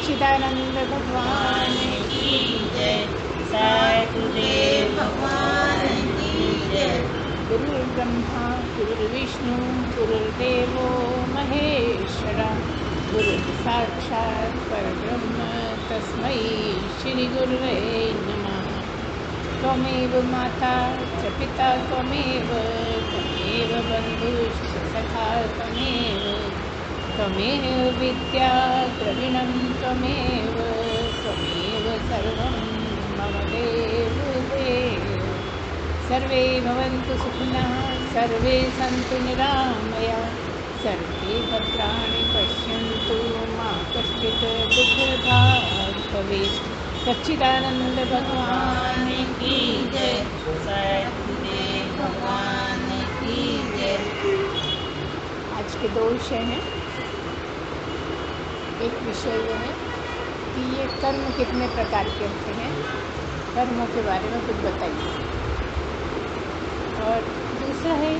सच्चिदानंद भगवान की जय। सतगुरुदेव भगवान की जय। गुरुर्ब्रह्मा गुरुर्विष्णु गुरुर्देवो महेश्वरा, गुरु साक्षात् परब्रह्म तस्मै श्री गुरुवे नमः। त्वमेव माता च पिता त्वमेव बन्धुश्च सखा त्वमेव विद्या द्रविणं त्वमेव सर्वं मम देव देव। सर्वे भवन्तु सुखिनः, सर्वे सन्तु निरामया, सर्वे भद्राणि पश्यन्तु मा कश्चित् दुःखभाग् भवेत्। सच्चिदानंद भगवान की जय। सतगुरुदेव भगवान की जय। आज के 2 विषय हैं। एक विषय यह है कि ये कर्म कितने प्रकार के होते हैं, कर्मों के बारे में कुछ बताइए। और दूसरा है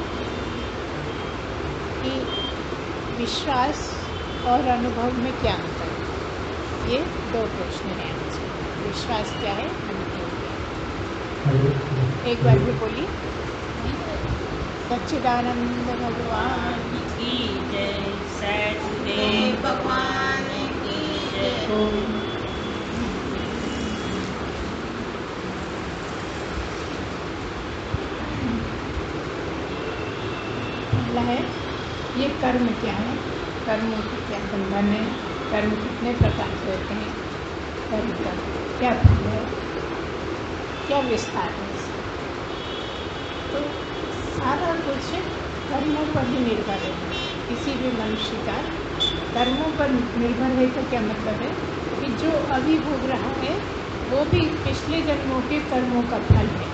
कि विश्वास और अनुभव में क्या अंतर है। ये 2 प्रश्न हैं। विश्वास क्या है, अनुभव क्या है। एक बार भी बोलिए। सच्चिदानंद भगवान की जय। सतगुरुदेव भगवान की जय। पहला है ये कर्म क्या है, कर्मों की क्या बंधन है, कर्म कितने प्रकार के होते हैं, कर्म का क्या फल है, क्या विस्तार है इसका। तो सारा कुछ कर्मों पर ही निर्भर है। किसी भी मनुष्य का कर्मों पर निर्भर है तो क्या मतलब है कि जो अभी भोग रहा है वो भी पिछले जन्मों के कर्मों का फल है।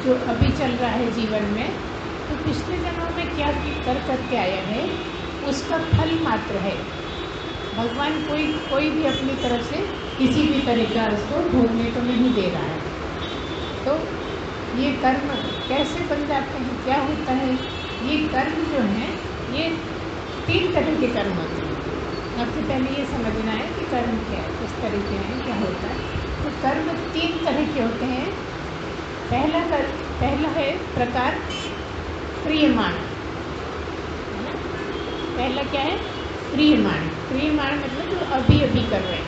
जो अभी चल रहा है जीवन में, तो पिछले जन्मों में क्या कर करके आया है उसका फल मात्र है। भगवान कोई भी अपनी तरफ से किसी भी तरीका उसको भोगने को नहीं दे रहा है। तो ये कर्म कैसे बन जाते हैं, क्या होता है। ये कर्म जो हैं ये 3 तरह के कर्म होते हैं। सबसे पहले ये समझना है कि कर्म क्या है, किस तरह के हैं, क्या होता है। तो कर्म 3 तरह के होते हैं। पहला है प्रकार क्रियमाण, है ना। पहला क्या है, क्रियमाण। क्रियमाण मतलब जो अभी कर रहे हैं,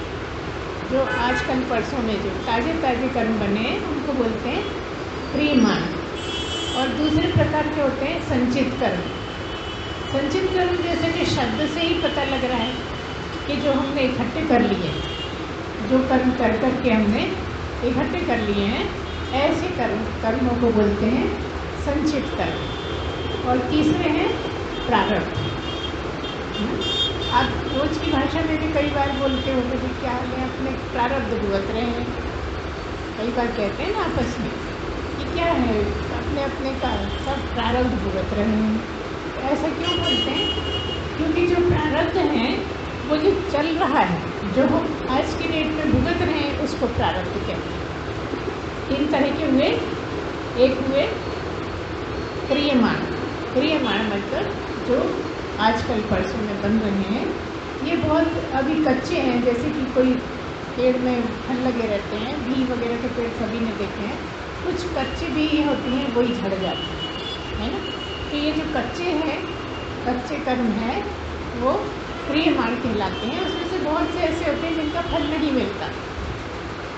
जो आजकल परसों में जो ताजे कर्म बने हैं उनको बोलते हैं क्रियमाण। और दूसरे प्रकार के होते हैं संचित कर्म। संचित कर्म जैसे कि शब्द से ही पता लग रहा है कि जो हमने इकट्ठे कर लिए, जो कर्म कर करके हमने इकट्ठे कर लिए हैं, ऐसे कर्मों को बोलते हैं संचित कर्म। और तीसरे हैं प्रारब्ध। आप रोज की भाषा में भी कई बार बोलते हो कि क्या है, अपने प्रारब्ध भुगत रहे हैं। कई बार कहते हैं ना आपस में कि क्या है, अपने का सब प्रारब्ध भुगत रहे हैं। ऐसा क्यों बोलते हैं, क्योंकि जो प्रारब्ध हैं वो जो चल रहा है, जो हम आज की डेट में भुगत रहे हैं, उसको प्रारब्ध कहते हैं। 3 तरह के हुए। एक हुए क्रियमाण मतलब जो आजकल परसों में बन रहे हैं। ये बहुत अभी कच्चे हैं, जैसे कि कोई पेड़ में फल लगे रहते हैं, घी वगैरह के पेड़ सभी ने देखे हैं। कुछ कच्चे भी होते हैं, वही झड़ जाते हैं, है ना। तो ये जो कच्चे हैं, कच्चे कर्म हैं, वो क्रियमाण कहलाते हैं। उसमें से बहुत से ऐसे होते हैं जिनका फल नहीं मिलता,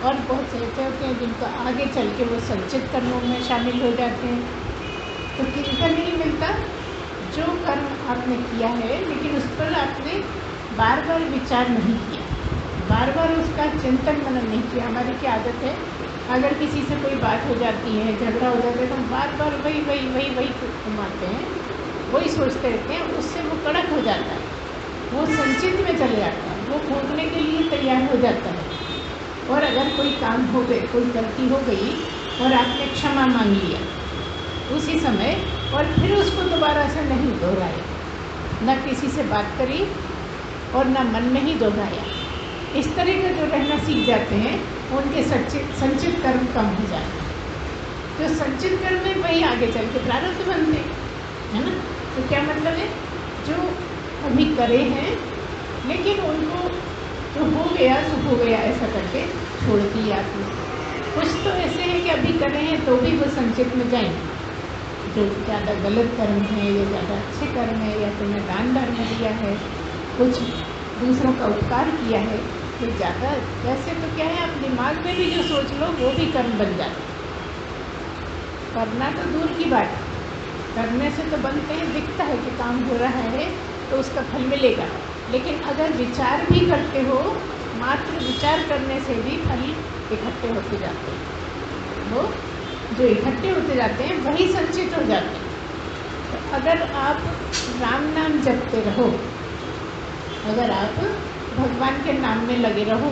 और बहुत से ऐसे होते हैं जिनका आगे चल के वो संचित कर्मों में शामिल हो जाते हैं। तो किनका नहीं मिलता, जो कर्म आपने किया है लेकिन उस पर आपने बार बार विचार नहीं किया, बार बार उसका चिंतन मनन नहीं किया। हमारी क्या आदत है, अगर किसी से कोई बात हो जाती है, झगड़ा हो जाता है, तो हम बार बार वही घुमाते हैं, वही सोचते रहते हैं। उससे वो कड़क हो जाता है, वो संचित में चले जाता है, वो भोगने के लिए तैयार हो जाता है। और अगर कोई काम हो गए, कोई गलती हो गई और आपने क्षमा मांग लिया उसी समय, और फिर उसको दोबारा से नहीं दोहराया, न किसी से बात करी और न मन में ही दोहराया, इस तरह का जो रहना सीख जाते हैं, उनके संचित कर्म कम हो जाते हैं। जो संचित कर्म है वही आगे चल के प्रारब्ध बनते हैं, है ना। तो क्या मतलब है, जो अभी करे हैं लेकिन उनको जो हो शुभ हो गया ऐसा करके छोड़ दिया आपने। कुछ तो ऐसे हैं कि अभी कर रहे हैं तो भी वो संचित में जाएंगे, जो ज़्यादा गलत कर्म है या ज़्यादा अच्छे कर्म है, या तुमने दान धर्म दिया है, कुछ दूसरों का उपकार किया है, तो ज़्यादा वैसे तो क्या है, आप दिमाग में भी जो सोच लो वो भी कर्म बन जाता है। करना तो दूर की बात है, करने से तो बनते हैं, दिखता है कि काम हो रहा है तो उसका फल मिलेगा। लेकिन अगर विचार भी करते हो, मात्र विचार करने से भी फल इकट्ठे होते जाते हैं। वो जो इकट्ठे होते जाते हैं वही संचित हो जाते हैं। तो अगर आप राम नाम जपते रहो, अगर आप भगवान के नाम में लगे रहो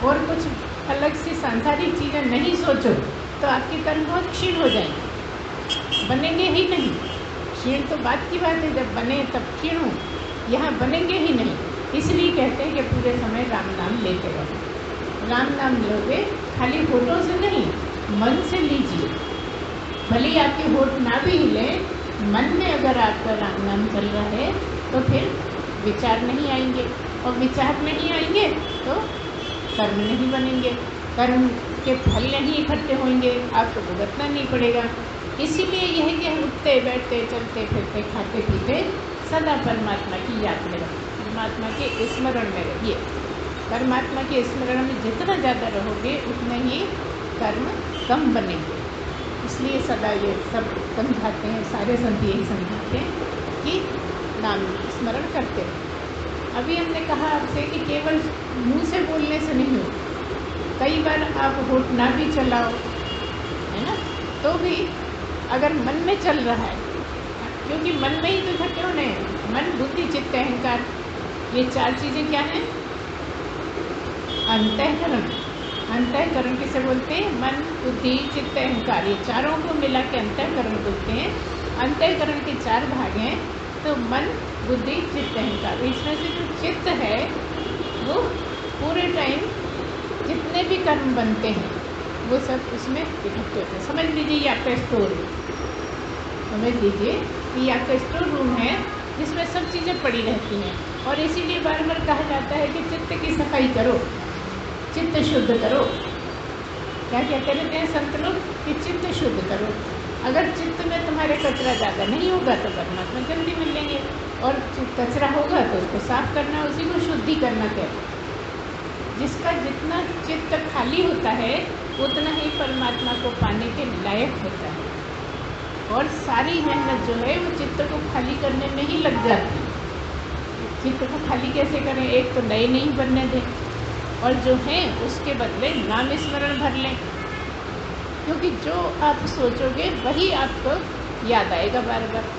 और कुछ अलग सी सांसारिक चीज़ें नहीं सोचो, तो आपके कर्म बहुत क्षीण हो जाएंगे, बनेंगे ही नहीं। क्षीण तो बात की बात है, जब बने तब क्षीण हो, यहाँ बनेंगे ही नहीं। इसलिए कहते हैं कि पूरे समय राम नाम लेते रहो। राम नाम लोगे खाली होठों से नहीं, मन से लीजिए। भले ही आपके होठ ना भी हिले, मन में अगर आपका राम नाम चल रहा है तो फिर विचार नहीं आएंगे, और विचार नहीं आएंगे तो कर्म नहीं बनेंगे, कर्म के फल नहीं इकट्ठे होंगे, आपको भुगतना नहीं पड़ेगा। इसीलिए यह कि हम उठते बैठते चलते फिरते खाते पीते सदा परमात्मा की याद में रहो, परमात्मा के स्मरण में रहिए। परमात्मा के स्मरण में जितना ज़्यादा रहोगे उतना ही कर्म कम बनेंगे। इसलिए सदा ये सब समझाते हैं, सारे संत यही समझाते हैं कि नाम स्मरण करते रहो। अभी हमने कहा आपसे कि केवल मुंह से बोलने से नहीं हो, कई बार आप होठ ना भी चलाओ, है ना, तो भी अगर मन में चल रहा है, क्योंकि मन में ही तो इकट्ठे होने हैं, मन बुद्धि चित्त अहंकार, ये चार चीज़ें क्या हैं? अंतःकरण। अंतःकरण किसे बोलते हैं? मन बुद्धि चित्त अहंकार, ये चारों को मिला के अंतःकरण बोलते हैं। अंतःकरण के चार भाग हैं, तो मन बुद्धि चित्त अहंकार। इसमें से जो चित्त है वो पूरे टाइम जितने भी कर्म बनते हैं वो सब उसमें इकट्ठे होते हैं। समझ लीजिए ये आपका स्टोर है, समझ लीजिए कि ये आपका स्टोर रूम है जिसमें सब चीज़ें पड़ी रहती हैं। और इसीलिए बार बार कहा जाता है कि चित्त की सफाई करो, चित्त शुद्ध करो। क्या क्या कहते हैं संत लोग कि चित्त शुद्ध करो। अगर चित्त में तुम्हारे कचरा ज़्यादा नहीं होगा तो परमात्मा जल्दी मिलेंगे, और कचरा होगा तो उसको साफ करना, उसी को शुद्धि करना कहते हैं। जिसका जितना चित्त खाली होता है उतना ही परमात्मा को पाने के लायक होता है। और सारी मेहनत जो है वो चित्त को खाली करने में ही लग जाती है। चित्त को खाली कैसे करें? एक तो नए नहीं बनने दें, और जो हैं उसके बदले नाम स्मरण भर लें, क्योंकि जो आप सोचोगे वही आपको याद आएगा बार बार।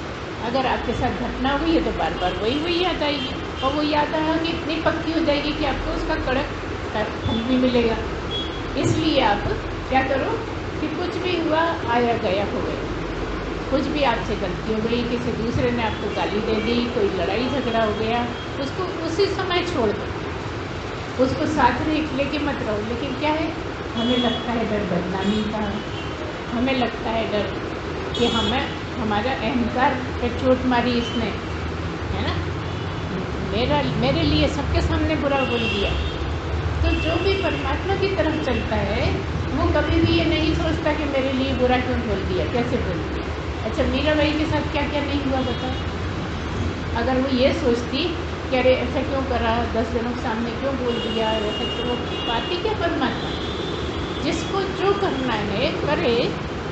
अगर आपके साथ घटना हुई है तो बार बार वही याद आएगी, और वो याद आएगी इतनी पक्की हो जाएगी कि आपको उसका कड़क फल भी मिलेगा। इसलिए आप क्या करो कि कुछ भी हुआ आया गया हो गया, कुछ भी आपसे गलती हो गई, किसी दूसरे ने आपको गाली दे दी, कोई लड़ाई झगड़ा हो गया, उसको उसी समय छोड़ दो, उसको साथ में लेके मत रहो। लेकिन क्या है, हमें लगता है डर बदनामी का, हमें लगता है डर कि हमारा अहंकार पे चोट मारी इसने, है ना, मेरे लिए सबके सामने बुरा बोल दिया। तो जो भी परमात्मा की तरफ चलता है वो कभी भी ये नहीं सोचता कि मेरे लिए बुरा क्यों बोल दिया, कैसे बोल दिया। अच्छा, मीराबाई के साथ क्या क्या नहीं हुआ बताओ। अगर वो ये सोचती कि अरे ऐसा क्यों करा, 10 जनों के सामने क्यों बोल दिया, ऐसा क्यों, पाती क्या परमात्मा? जिसको जो करना है करे,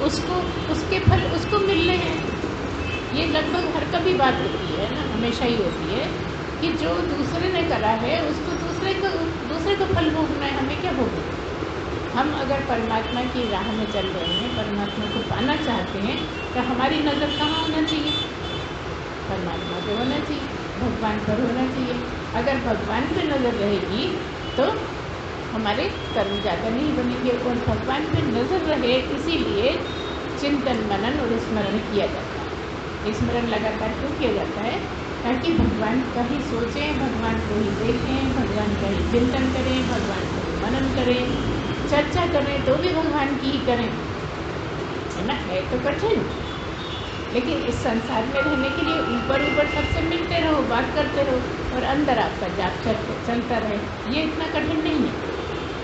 उसको उसके फल उसको मिलने हैं। ये लगभग हर कभी बात होती है ना, हमेशा ही होती है कि जो दूसरे ने करा है उसको दूसरे को फल भोगना है, हमें क्या भोगना। हम अगर परमात्मा की राह में चल रहे हैं, परमात्मा को पाना चाहते हैं, तो हमारी नज़र कहाँ होना चाहिए? परमात्मा पे होना चाहिए, भगवान पर होना चाहिए। अगर भगवान पे नज़र रहेगी तो हमारे कर्म ज़्यादा नहीं बनेंगे। और भगवान पे नज़र रहे इसीलिए चिंतन मनन और स्मरण किया जाता है। स्मरण लगातार क्यों किया जाता है? ताकि भगवान का ही सोचें, भगवान को ही देखें, भगवान का ही चिंतन करें, भगवान को ही मनन करें, चर्चा करें तो भी भगवान की ही करें, है ना। है तो कठिन, लेकिन इस संसार में रहने के लिए ऊपर ऊपर सबसे मिलते रहो, बात करते रहो और अंदर आपका जाप चलता रहे, ये इतना कठिन नहीं है।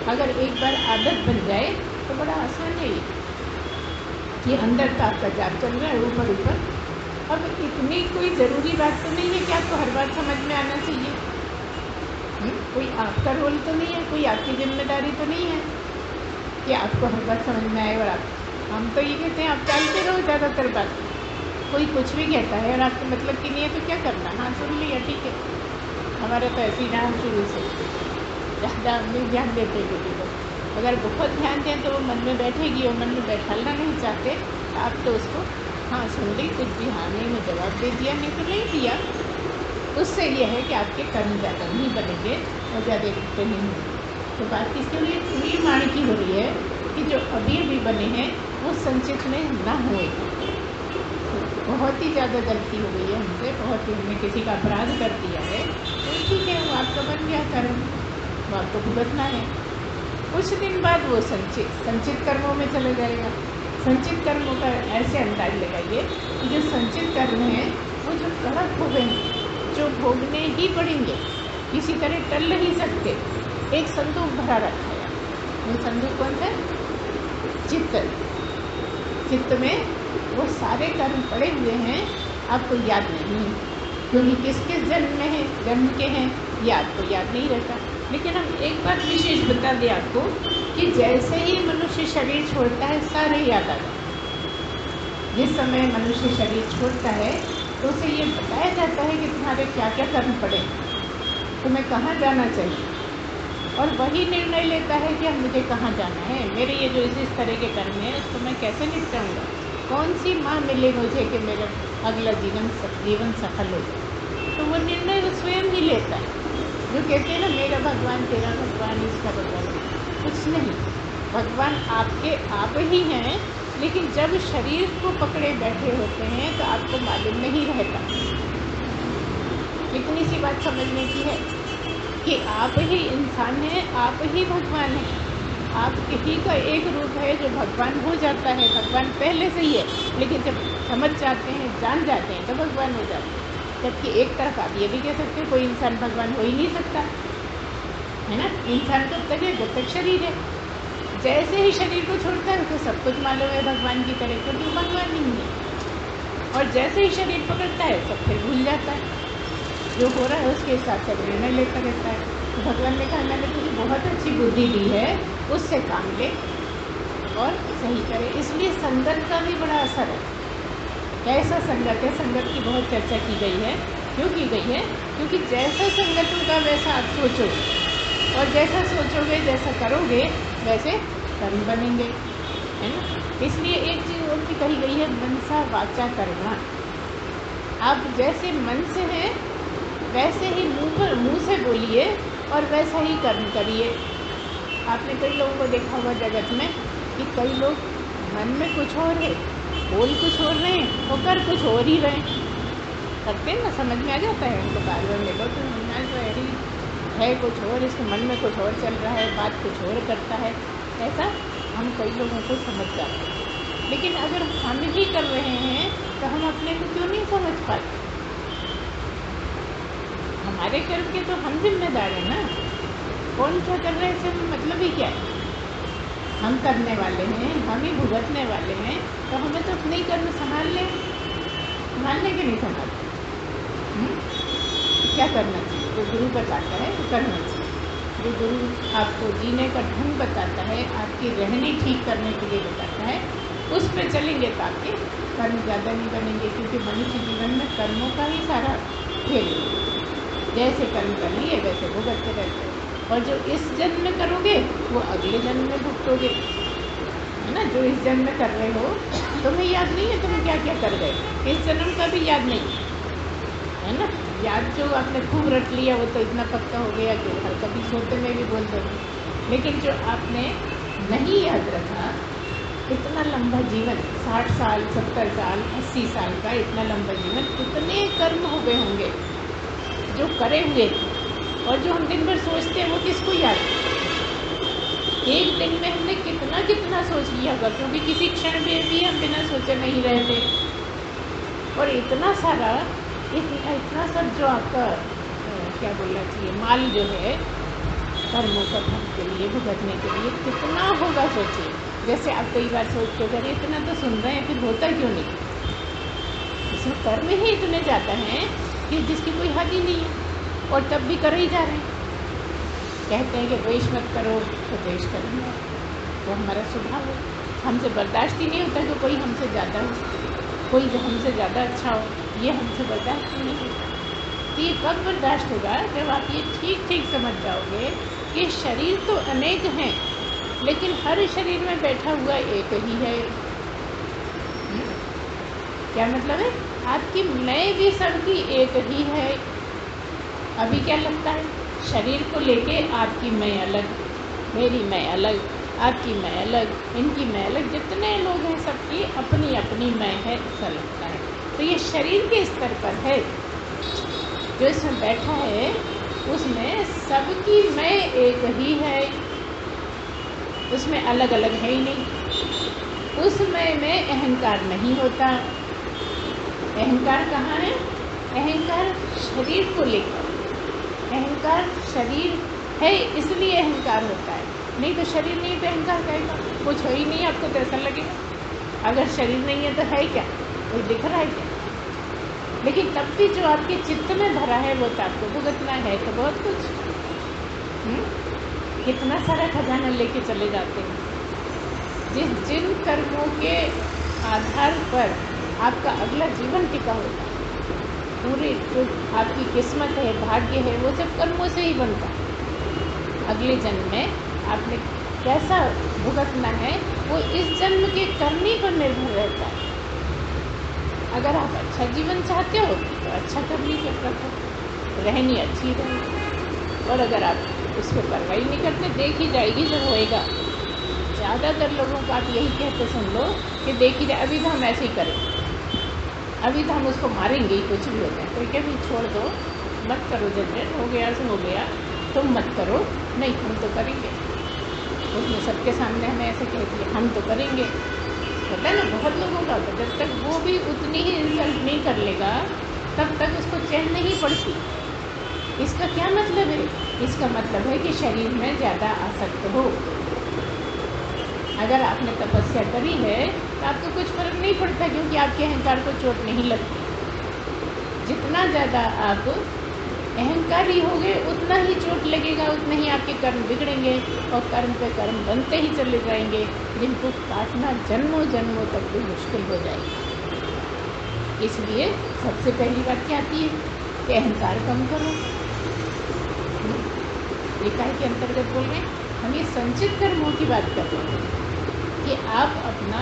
अगर एक बार आदत बन जाए तो बड़ा आसान है ये कि अंदर का आपका जाप चल रहा है ऊपर ऊपर। अब इतनी कोई ज़रूरी बात तो नहीं है कि आपको हर बात समझ में आना चाहिए। कोई आपका रोल तो नहीं है, कोई आपकी जिम्मेदारी तो नहीं है कि आपको हर बात समझ में आए। और आप हम तो ये कहते हैं आप टालते रहो ज़्यादातर बात। कोई कुछ भी कहता है और आपको मतलब की नहीं है तो क्या करना, हाँ सुन लिया ठीक है। हमारा तो ऐसे ही रहा शुरू से, ज़्यादा हम नहीं ध्यान देते किसी को। अगर बहुत ध्यान दें तो वो मन में बैठेगी और मन में बैठाना नहीं चाहते आप तो उसको हाँ सुन ली, कुछ भी हाँ नहीं में जवाब दे दिया, नहीं तो नहीं दिया। उससे यह है कि आपके कर्म ज़्यादा नहीं बनेंगे और ज़्यादा इकट्ठे नहीं होंगे। तो बात इसके लिए पूरी वाणी की हो रही है कि जो अभी अभी बने हैं वो संचित में ना हुए। बहुत ही ज़्यादा गलती हो गई है हमसे, बहुत ही हमने किसी का अपराध कर दिया है तो ठीक है, वो आपका बन गया कर्म, वो आपको भुगतना है। कुछ दिन बाद वो संचित कर्मों में चले जाएगा। संचित कर्मों का ऐसे अंदाज लगाइए कि जो संचित कर्म हैं वो जो कड़क हो गए, जो भोगने ही पड़ेंगे, किसी तरह टल नहीं सकते। एक संदूक भरा रखा है, वो संदूक कौन सा? चित्त। चित्त में वो सारे कर्म पड़े हुए हैं, आपको याद नहीं है क्योंकि किस किस जन्म में है, जन्म के हैं, ये आपको याद नहीं रहता। लेकिन हम एक बात विशेष बता दें आपको कि जैसे ही मनुष्य शरीर छोड़ता है सारे याद आ जाते हैं। जिस समय मनुष्य शरीर छोड़ता है तो उसे ये बताया जाता है कि तुम्हारे क्या क्या कर्म पड़े, तुम्हें कहाँ जाना चाहिए, और वही निर्णय लेता है कि अब मुझे कहाँ जाना है, मेरे ये जो इस तरह के कर्म हैं उसको मैं कैसे निपटाऊँगा, कौन सी माँ मिले मुझे कि मेरा अगला जीवन सफल हो जाए। तो वो निर्णय वो स्वयं ही लेता है। जो कहते हैं ना मेरा भगवान, तेरा भगवान, इसका भगवान, कुछ नहीं, भगवान आपके आप ही हैं। लेकिन जब शरीर को पकड़े बैठे होते हैं तो आपको मालूम नहीं रहता। इतनी सी बात समझने की है कि आप ही इंसान हैं, आप ही भगवान हैं। आप ही का एक रूप है जो भगवान हो जाता है। भगवान पहले से ही है, लेकिन जब समझ जाते हैं, जान जाते हैं तो भगवान हो जाते हैं। जबकि एक तरफ आप ये भी कह सकते हैं कोई इंसान भगवान हो ही नहीं सकता, है ना। इंसान तब तक है जब तक शरीर है, जैसे ही शरीर को छोड़ता है तो सब कुछ मालूम है भगवान की तरह, क्योंकि वो भगवान नहीं है। और जैसे ही शरीर पकड़ता है सब फिर भूल जाता है, जो हो रहा है उसके हिसाब से निर्णय लेता रहता है। तो भगवान ने कहा मैंने तुझे बहुत अच्छी बुद्धि दी है, उससे काम ले और सही करे। इसलिए संगत का भी बड़ा असर है। कैसा संगत है, संगत की बहुत चर्चा की गई है। क्यों की गई है? क्योंकि जैसा संगत होगा वैसा आप सोचोगे, और जैसा सोचोगे जैसा करोगे वैसे कर्म बनेंगे, है ना। इसलिए एक चीज़ और भी कही गई है, मनसा वाचा कर्मा। आप जैसे मन से हैं वैसे ही मुंह से बोलिए और वैसा ही कर्म करिए। आपने कई लोगों को देखा होगा जगत में कि कई लोग मन में कुछ और है, बोल कुछ और रहे हैं और कर कुछ और ही रहे हैं। करते हैं ना, समझ में आ जाता है उनको, बार बार मिलो तो मन तो ऐसी है कुछ और, इसके मन में कुछ और चल रहा है, बात कुछ और करता है। ऐसा हम कई लोगों को समझ जाते हैं। लेकिन अगर हम ही कर रहे हैं तो हम अपने को क्यों नहीं समझ पाते? हमारे कर्म के तो हम जिम्मेदार हैं ना। कौन क्या कर रहे हैं इससे मतलब ही क्या है? हम करने वाले हैं, हम ही भुगतने वाले हैं, तो हमें तो अपने ही कर्म संभालने के नहीं संभालते। क्या करना चाहिए? जो गुरु बताता है वो करना चाहिए। जो गुरु आपको जीने का ढंग बताता है, आपकी रहनी ठीक करने के लिए बताता है, उस पर चलेंगे तो आपके कर्म ज़्यादा नहीं बनेंगे। क्योंकि मनुष्य जीवन में कर्मों का ही सारा खेल है। जैसे कर्म कर लिए वैसे भुगतते रहते हैं, और जो इस जन्म में करोगे वो अगले जन्म में भुगतोगे, है ना। जो इस जन्म में कर रहे हो तुम्हें याद नहीं है तुम क्या क्या कर गए, इस जन्म का भी याद नहीं है ना। याद जो आपने खूब रट लिया वो तो इतना पक्का हो गया कि हर कभी सोते में भी बोल दोगे। लेकिन जो आपने नहीं याद रखा, इतना लंबा जीवन, 60 साल 70 साल 80 साल का इतना लंबा जीवन, कितने कर्म हो गए होंगे जो करे हुए थे, और जो हम दिन भर सोचते हैं वो किसको याद है? एक दिन में हमने कितना कितना सोच लिया होगा, क्योंकि किसी क्षण में भी हम बिना सोचे नहीं रहते। और इतना सारा इतना सब जो आपका क्या बोलना चाहिए माल जो है कर्मों का फल के लिए भुगतने के लिए कितना होगा सोचिए। जैसे आप कई बार सोचते हो अरे इतना तो सुन रहे हैं फिर होता क्यों नहीं। इसमें कर्म ही इतने ज़्यादा हैं कि जिसकी कोई हद ही नहीं है और तब भी कर ही जा रहे हैं। कहते हैं कि द्वेष मत करो तो द्वेष करेंगे, वो हमारा स्वभाव है। हमसे बर्दाश्त ही नहीं होता कि कोई हमसे ज़्यादा हो, कोई हमसे ज़्यादा अच्छा हो, ये हमसे बर्दाश्त ही नहीं होता। तो ये कब बर्दाश्त होगा जब आप ये ठीक ठीक समझ जाओगे कि शरीर तो अनेक हैं लेकिन हर शरीर में बैठा हुआ एक ही है। क्या मतलब है? आपकी मैं भी सबकी एक ही है। अभी क्या लगता है शरीर को लेके आपकी मैं अलग, मेरी मैं अलग, आपकी मैं अलग, इनकी मैं अलग, जितने लोग हैं सबकी अपनी अपनी मैं है ऐसा लगता है। तो ये शरीर के स्तर पर है, जो इसमें बैठा है उसमें सबकी मैं एक ही है, उसमें अलग अलग है ही नहीं। उस मैं में अहंकार नहीं होता। अहंकार कहाँ है? अहंकार शरीर को लेकर, अहंकार शरीर है इसलिए अहंकार होता है, नहीं तो शरीर नहीं तो अहंकार कहेगा कुछ हो ही नहीं, आपको तो ऐसा लगेगा। अगर शरीर नहीं है तो है क्या, कोई दिख रहा है क्या? लेकिन तब भी जो आपके चित्त में भरा है वो तो आपको भुगतना है। तो बहुत कुछ कितना सारा खजाना लेके चले जाते हैं। जिन कर्मों के आधार पर आपका अगला जीवन टिका होता है, पूरी जो आपकी किस्मत है, भाग्य है, वो सब कर्मों से ही बनता है। अगले जन्म में आपने कैसा भुगतना है वो इस जन्म के करने पर निर्भर रहता है। अगर आप अच्छा जीवन चाहते हो तो अच्छा करने के रखो, रहनी अच्छी रहेगी। और अगर आप उस पर परवाही नहीं करते, देखी जाएगी जब होएगा। ज़्यादातर लोगों को आप यही कहते सुन लो कि देखी जाए, अभी तो हम ऐसे ही करें, अभी तो हम उसको मारेंगे ही, कुछ भी होता है। कोई क्या भी छोड़ दो, मत करो, जनरेट हो गया सो हो गया, तुम मत करो, नहीं हम तो करेंगे। उसने सबके सामने हमें ऐसे कह दिया हम तो करेंगे। पता है ना बहुत लोगों का, जब तक वो भी उतनी ही इंसल्ट नहीं कर लेगा तब तक उसको चैन नहीं पड़ती। इसका क्या मतलब है? इसका मतलब है कि शरीर में ज़्यादा आसक्त हो। अगर आपने तपस्या करी है तो आपको कुछ फर्क नहीं पड़ता, क्योंकि आपके अहंकार को चोट नहीं लगती। जितना ज़्यादा आप अहंकारी होगे उतना ही चोट लगेगा, उतना ही आपके कर्म बिगड़ेंगे और कर्म पे कर्म बनते ही चले जाएंगे, जिनको काटना जन्मों जन्मों तक भी मुश्किल हो जाएगी। इसलिए सबसे पहली बात क्या आती है कि अहंकार कम करो। इकाई के अंतर्गत बोल रहे हैं हम, ये संचित कर्मों की बात कर रहे हैं कि आप अपना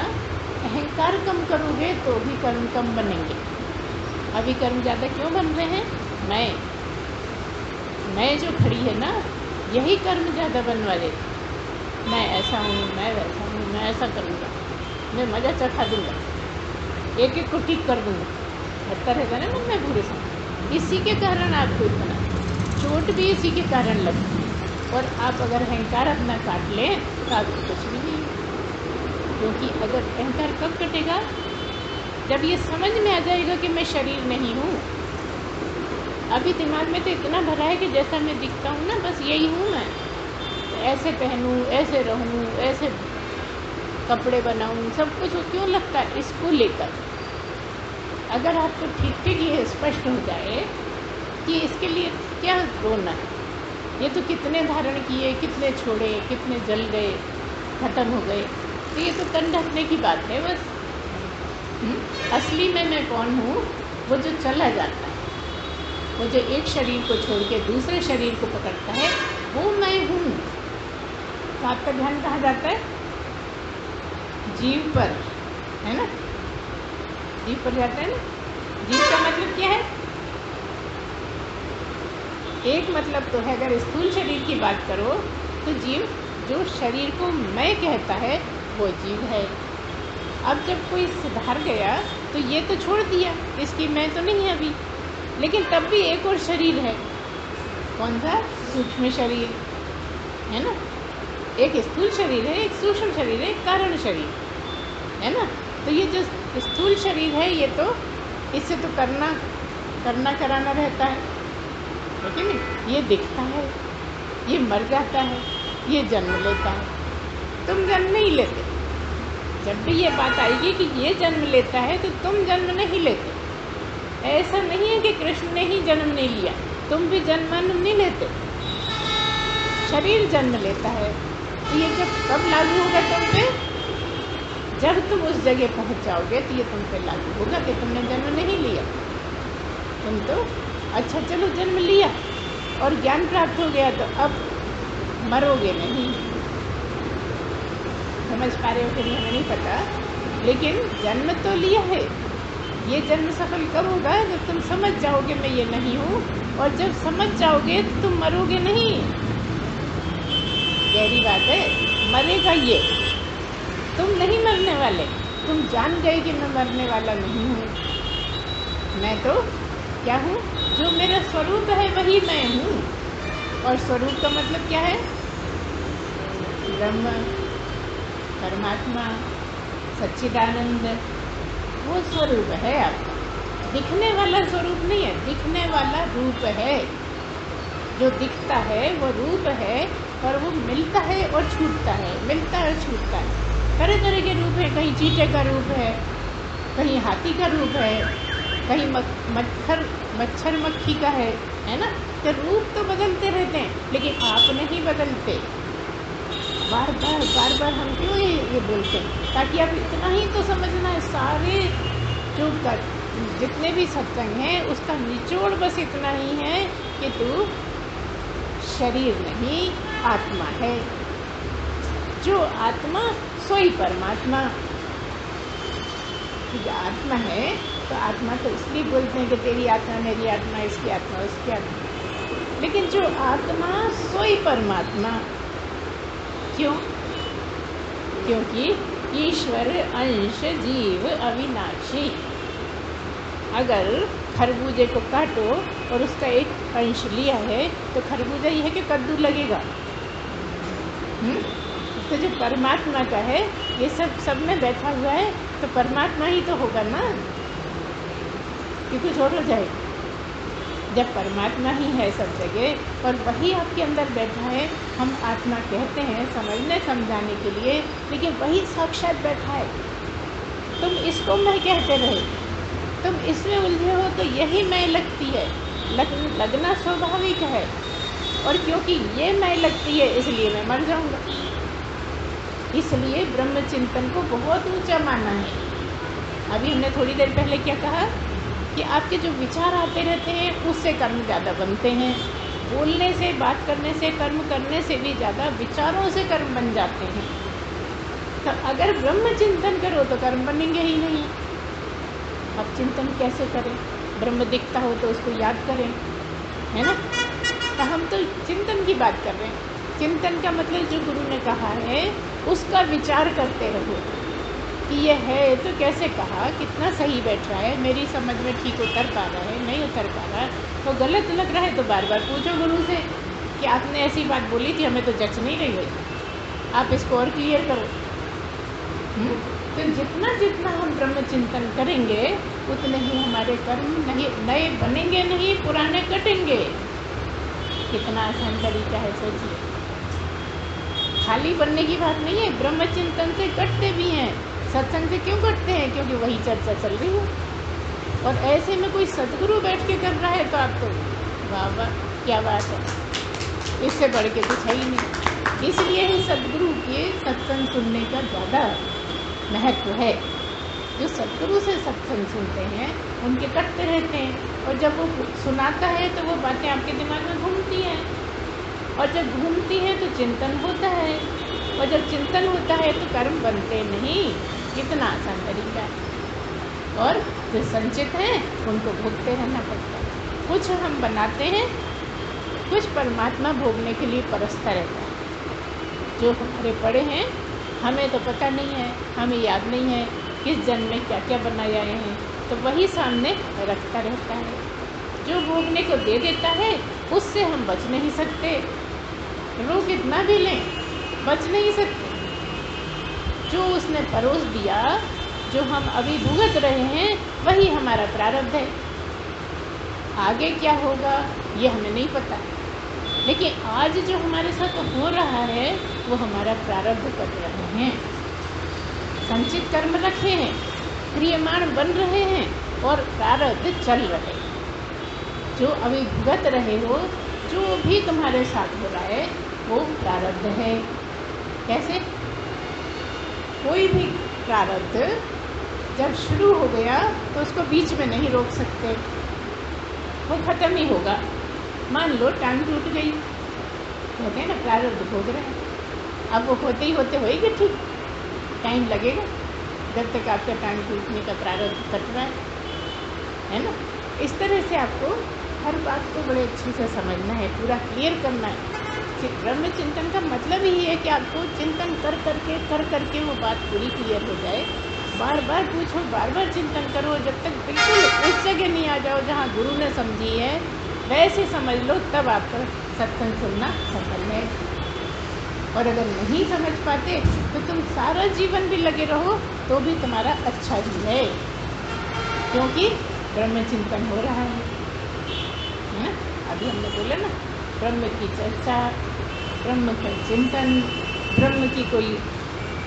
अहंकार कम करोगे तो भी कर्म कम बनेंगे। अभी कर्म ज़्यादा क्यों बन रहे हैं? मैं जो खड़ी है ना, यही कर्म ज़्यादा बनवा देती। मैं ऐसा हूँ, मैं वैसा हूँ, मैं ऐसा करूँगा, मैं मज़ा चखा दूँगा, एक एक को ठीक कर दूँगा, हटता रहेगा ना मन में पूरे समय। इसी के कारण आपको इतना चोट भी इसी के कारण लगती है। और आप अगर अहंकार अपना काट लें तो आपको कुछ भी नहीं, क्योंकि अगर अहंकार कब कटेगा? जब ये समझ में आ जाएगा कि मैं शरीर नहीं हूँ। अभी दिमाग में तो इतना भरा है कि जैसा मैं दिखता हूँ ना, बस यही हूँ मैं, ऐसे पहनूँ, ऐसे रहूँ, ऐसे कपड़े बनाऊँ, सब कुछ क्यों लगता है इसको लेकर। अगर आपको ठीक ठीक ये स्पष्ट हो जाए कि इसके लिए क्या रोना है, ये तो कितने धारण किए, कितने छोड़े, कितने जल गए, ख़त्म हो गए, तो ये तो तन ढकने की बात है बस। असली में मैं कौन हूँ? वो जो चला जाता है, वो जो एक शरीर को छोड़ के दूसरे शरीर को पकड़ता है, वो मैं हूँ। तो आपका ध्यान कहाँ जाता है? जीव पर, है ना? जीव पर जाता है ना। जीव का मतलब क्या है? एक मतलब तो है, अगर स्थूल शरीर की बात करो तो जीव जो शरीर को मैं कहता है वो जीव है। अब जब कोई सुधार गया तो ये तो छोड़ दिया, इसकी मैं तो नहीं है अभी, लेकिन तब भी एक और शरीर है। कौन सा? सूक्ष्म शरीर, है ना। एक स्थूल शरीर है, एक सूक्ष्म शरीर है, एक कारण शरीर, है ना। तो ये जो स्थूल शरीर है ये तो इससे तो करना कराना रहता है कि नहीं। ये दिखता है, ये मर जाता है, ये जन्म लेता है, तुम जन्म नहीं लेते। जब भी ये बात आएगी कि ये जन्म लेता है तो तुम जन्म नहीं लेते। ऐसा नहीं है कि कृष्ण ने ही जन्म नहीं लिया, तुम भी जन्म नहीं लेते, शरीर जन्म लेता है। तो ये जब कब लागू होगा तुम पे? जब तुम उस जगह पहुंच जाओगे तो ये तुम पे लागू होगा कि तुमने जन्म नहीं लिया। तुम तो अच्छा चलो जन्म लिया और ज्ञान प्राप्त हो गया तो अब मरोगे नहीं। समझ पा रहे हो कि नहीं हमें नहीं पता, लेकिन जन्म तो लिया है। ये जन्म सफल कब होगा? जब तुम समझ जाओगे मैं ये नहीं हूँ, और जब समझ जाओगे तो तुम मरोगे नहीं। गहरी बात है, मरेगा ये, तुम नहीं मरने वाले। तुम जान गए कि मैं मरने वाला नहीं हूँ। मैं तो क्या हूँ? जो मेरा स्वरूप है वही मैं हूँ। और स्वरूप का मतलब क्या है? ब्रह्म, परमात्मा, सच्चिदानंद, वो स्वरूप है आपका। दिखने वाला स्वरूप नहीं है, दिखने वाला रूप है। जो दिखता है वो रूप है, और वो मिलता है और छूटता है, मिलता है और छूटता है। तरह तरह के रूप है, कहीं चींटे का रूप है, कहीं हाथी का रूप है, कहीं मच्छर मक्खी का है ना। तो रूप तो बदलते रहते हैं, लेकिन आप नहीं बदलते। बार बार हम क्यों ये बोलते हैं? ताकि आप इतना ही तो समझना है, सारे जो जितने भी सत्संग हैं उसका निचोड़ बस इतना ही है कि तू शरीर नहीं आत्मा है। जो आत्मा सोई परमात्मा। जो आत्मा है तो आत्मा तो इसलिए बोलते हैं कि तेरी आत्मा, मेरी आत्मा, इसकी आत्मा, उसकी आत्मा। लेकिन जो आत्मा सोई परमात्मा। क्यों? क्योंकि ईश्वर अंश जीव अविनाशी। अगर खरबूजे को काटो और उसका एक अंश लिया है तो खरबूजा ये है कि कद्दू लगेगा। तो जो परमात्मा का है ये सब में बैठा हुआ है, तो परमात्मा ही तो होगा ना, कि कुछ और हो जाए। जब परमात्मा ही है सब जगह और वही आपके अंदर बैठा है, हम आत्मा कहते हैं समझने समझाने के लिए, लेकिन वही साक्षात बैठा है। तुम इसको मैं कहते रहे, तुम इसमें उलझे हो तो यही मैं लगती है। लगना स्वाभाविक है, और क्योंकि ये मैं लगती है इसलिए मैं मर जाऊंगा। इसलिए ब्रह्म चिंतन को बहुत ऊंचा माना है। अभी हमने थोड़ी देर पहले क्या कहा कि आपके जो विचार आते रहते हैं उससे कर्म ज़्यादा बनते हैं। बोलने से, बात करने से, कर्म करने से भी ज़्यादा विचारों से कर्म बन जाते हैं। तो अगर ब्रह्म चिंतन करो तो कर्म बनेंगे ही नहीं। अब चिंतन कैसे करें? ब्रह्म दिखता हो तो उसको याद करें, है ना। तो हम तो चिंतन की बात कर रहे हैं। चिंतन का मतलब जो गुरु ने कहा है उसका विचार करते रहो कि ये है तो कैसे कहा, कितना सही बैठ रहा है, मेरी समझ में ठीक उतर पा रहा है, नहीं उतर पा रहा, तो गलत लग रहा है तो बार बार पूछो गुरु से कि आपने ऐसी बात बोली थी, हमें तो जच नहीं रही है, आप इसको और क्लियर करो। तो जितना जितना हम ब्रह्म चिंतन करेंगे उतने ही हमारे कर्म नहीं नए बनेंगे, नहीं पुराने कटेंगे। कितना आसान तरीका है, सोचिए। खाली बनने की बात नहीं है, ब्रह्म चिंतन से कटते भी हैं। सत्संग से क्यों कटते हैं? क्योंकि वही चर्चा चल रही है। और ऐसे में कोई सदगुरु बैठ के कर रहा है तो आप तो वाह वाह क्या बात है, इससे बढ़ के कुछ है ही नहीं। इसलिए ही सदगुरु के सत्संग सुनने का ज़्यादा महत्व है। जो सदगुरु से सत्संग सुनते हैं उनके कटते रहते हैं, और जब वो सुनाता है तो वो बातें आपके दिमाग में घूमती हैं, और जब घूमती हैं तो चिंतन होता है, और जब चिंतन होता है तो कर्म बनते नहीं। कितना आसान तरीका है। और जो संचित हैं उनको भोगते रहना पड़ता है। कुछ हम बनाते हैं, कुछ परमात्मा भोगने के लिए परसता रहता है। जो हमारे पड़े हैं हमें तो पता नहीं है, हमें याद नहीं है किस जन्म में क्या क्या बनाए आए हैं, तो वही सामने रखता रहता है। जो भोगने को दे देता है उससे हम बच नहीं सकते। लोग कितना भी लें बच नहीं सकते। जो उसने परोस दिया, जो हम अभी भुगत रहे हैं वही हमारा प्रारब्ध है। आगे क्या होगा ये हमें नहीं पता, लेकिन आज जो हमारे साथ हो रहा है वो हमारा प्रारब्ध कर रहे हैं। संचित कर्म रखे हैं, क्रियमाण बन रहे हैं और प्रारब्ध चल रहे हैं। जो अभी भुगत रहे हो, जो भी तुम्हारे साथ हो रहा है वो प्रारब्ध है। कैसे? कोई भी प्रारब्ध जब शुरू हो गया तो उसको बीच में नहीं रोक सकते, वो ख़त्म ही होगा। मान लो टांग टूट गई, होते हैं ना, प्रारब्ध भोग रहे हैं, अब वो होते ही होते होएगी ठीक, टाइम लगेगा जब तक आपका टांग टूटने का प्रारब्ध कट रहा है ना। इस तरह से आपको हर बात को बड़े अच्छे से समझना है, पूरा क्लियर करना है। ब्रह्म चिंतन का मतलब ही है कि आपको चिंतन कर करके वो बात पूरी क्लियर हो जाए। बार बार पूछो, बार बार चिंतन करो, जब तक बिल्कुल उस जगह नहीं आ जाओ जहाँ गुरु ने समझी है वैसे समझ लो, तब आपका सत्संग सुनना सफल है। और अगर नहीं समझ पाते तो तुम सारा जीवन भी लगे रहो तो भी तुम्हारा अच्छा ही है, क्योंकि ब्रह्म चिंतन हो रहा है ना। अभी हमने बोला ना, ब्रह्म की चर्चा, ब्रह्म का चिंतन, ब्रह्म की कोई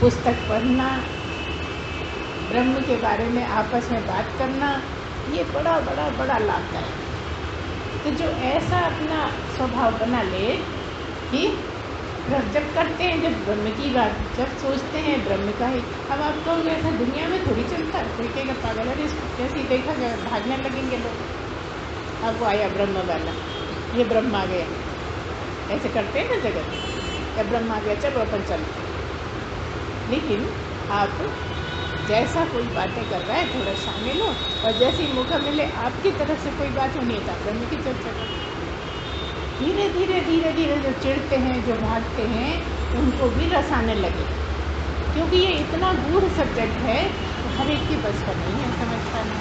पुस्तक पढ़ना, ब्रह्म के बारे में आपस में बात करना, ये बड़ा बड़ा बड़ा लाभदायक। तो जो ऐसा अपना स्वभाव बना ले कि जब करते हैं, जब ब्रह्म की बात, जब सोचते हैं ब्रह्म का ही। अब आप कहोगे ऐसा दुनिया में थोड़ी चलता है, कोई कहेगा पागल है, इसको कैसे देखा गया, भागने लगेंगे लोग। अब वो आया ब्रह्म वाला, ये ब्रह्म आ गया, ऐसे करते हैं ना जगत, या ब्रह्म आ गया चलो अपन चलते। लेकिन आप जैसा कोई बातें कर रहा है थोड़ा शामिल हो, और जैसे ही मौका मिले आपकी तरफ से कोई बात होनी है तो ब्रह्म की चर्चा करो। धीरे धीरे जो चिढ़ते हैं, जो भागते हैं, उनको भी रस आने लगे, क्योंकि ये इतना गूढ़ सब्जेक्ट है तो हर एक की बस का नहीं है समझ पाना।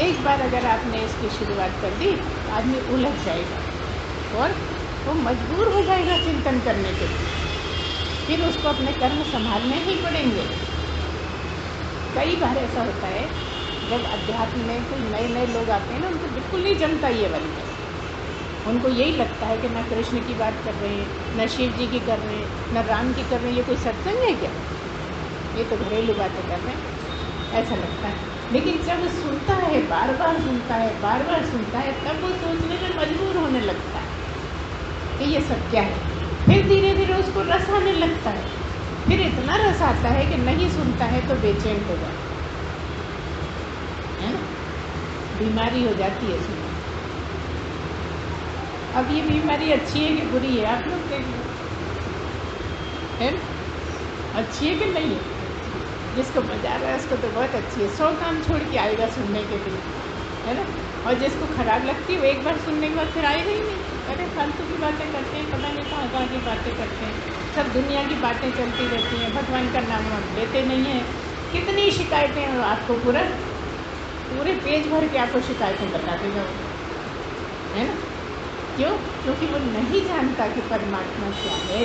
एक बार अगर आपने इसकी शुरुआत कर दी आदमी उलझ जाएगा और वो मजबूर हो जाएगा चिंतन करने के लिए, फिर उसको अपने कर्म संभालने ही पड़ेंगे। कई बार ऐसा होता है जब अध्यात्म में कोई नए नए लोग आते हैं ना, उनको बिल्कुल नहीं जमता ये वाली बात। उनको यही लगता है कि न कृष्ण की बात कर रहे हैं, न शिव जी की कर रहे हैं, न राम की कर रहे हैं, ये कोई सत्संग है क्या, ये तो घरेलू बातें कर रहे हैं, ऐसा लगता है। लेकिन जब सुनता है, बार बार सुनता है, बार बार सुनता है, तब वो सोचने में मजबूर होने लगता है कि ये सब क्या है। फिर धीरे धीरे उसको रस आने लगता है, फिर इतना रस आता है कि नहीं सुनता है तो बेचैन हो जाता है ना, बीमारी हो जाती है सुनने। अब ये बीमारी अच्छी है कि बुरी है, आप लोग देख लो, है अच्छी है कि नहीं है। जिसको मजा आ रहा है उसको तो बहुत अच्छी है, 100 काम छोड़ के आएगा सुनने के लिए, है ना। और जिसको खराब लगती है वो एक बार सुनने के बाद फिर आएगा ही नहीं। अरे फालतू की बातें करते हैं, पता नहीं कहाँ की बातें करते हैं, सब दुनिया की बातें चलती रहती हैं, भगवान का नाम हम लेते नहीं हैं। कितनी शिकायतें हैं, आपको पूरे पेज भर के आपको शिकायतें बताते जाओ, है ना। क्यों? क्योंकि वो नहीं जानता कि परमात्मा क्या है,